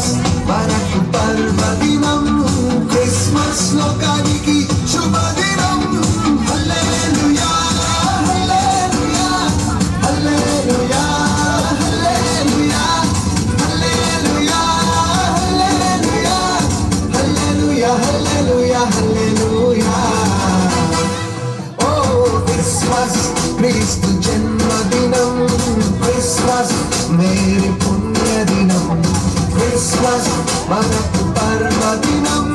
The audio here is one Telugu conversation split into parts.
క్రిస్మస్ మనకు పర్వదినం క్రిస్మస్ లోకానికి శుభదినం హల్లెలూయా హల్లెలూయా హల్లెలూయా హల్లెలూయా హల్లెలూయా హల్లెలూయా హల్లెలూయా హల్లెలూయా ఓ క్రిస్మస్ క్రీస్తు జన్మదినం క్రిస్మస్ మేరీ పుణ్యదినం క్రిస్మస్ మనకు పర్వదినం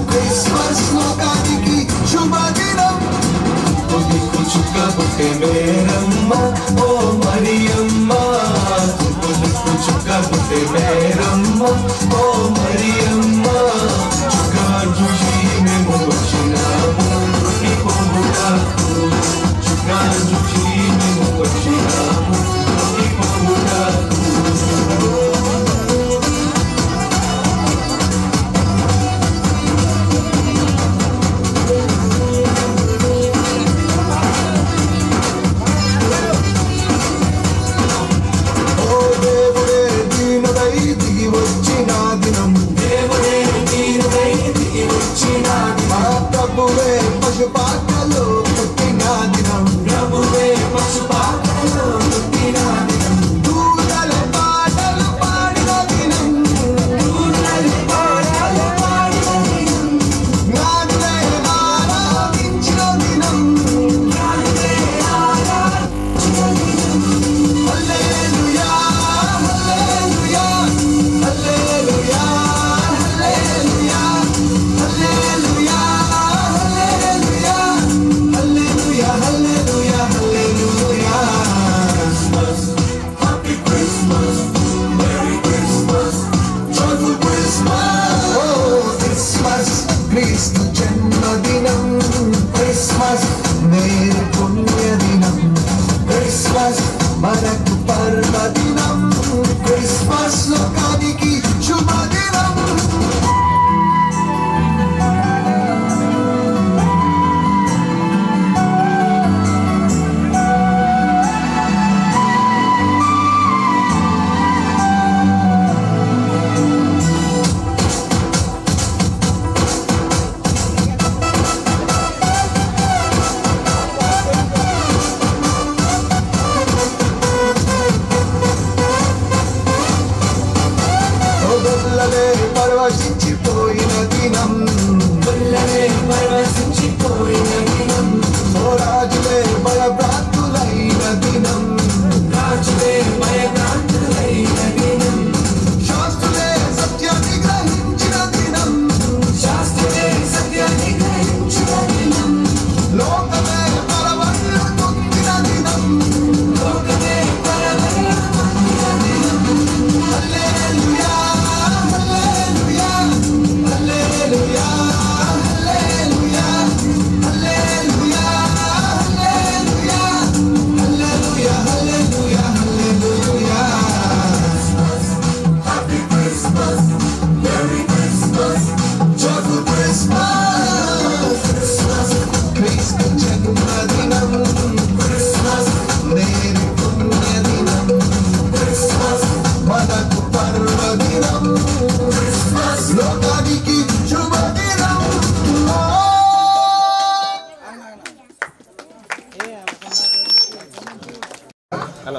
క్రిస్మస్ లోకానికి శుభదినం తుదికు చుక్క పుట్టే మేరమ్మ ఓ మరియమ్మ తుదికు చుక్క పుట్టే మేరమ్మ ఓ మరియమ్మ చుక్క చూసి మేము వచ్చినాము నీ పొందుటకు చుక్క చూసి మేము వచ్చినాము నీ పొందుటకు పశుపాకలో పుట్టిన దినం ప్రభువే పశుపాకలో పుట్టిన దినం దూతల పాటలు పాడిన దినం దూతల పాటలు పాడిన దినం జ్ఞానులే ఆరాధించిన దినం జ్ఞానులే ఆరాధించిన దినం హల్లెలూయా హల్లెలూయా హల్లెలూయా హల్లెలూయా హల్లెలూయా Hallelujah, hallelujah. Christmas, happy Christmas, Merry Christmas, joyful Christmas. Oh, Christmas, Christu Janmadinam. Christmas, Merry Punyadinam. Christmas, Manaku Parvadinam. Christmas, Lokaniki Shubhadinam. పరవశించిపోయిన దినం బుల్లలే పరవశించిపోయిన దినం ఓ రాజులే భయభ్రాంతులైన దినం రాజులే భయభ్రాంతులైన దినం శాస్త్రులే సత్యాన్ని గ్రహించిన దినం శాస్త్రులే సత్యాన్ని గ్రహించిన దినం లోకమే పరవశించిన పొందిన దినం లోకమే పరవశించిన పొందిన దినం హల్లెలూయా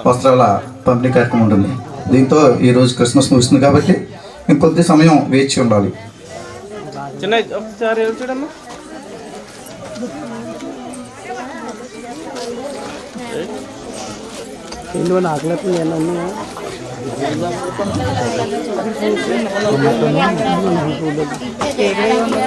వస్త్రాల పంపిణీ కార్యక్రమం ఉంటుంది. దీంతో ఈరోజు క్రిస్మస్ ముగిస్తుంది కాబట్టి ఇంకొద్ది సమయం వేచి ఉండాలి. ఆకలి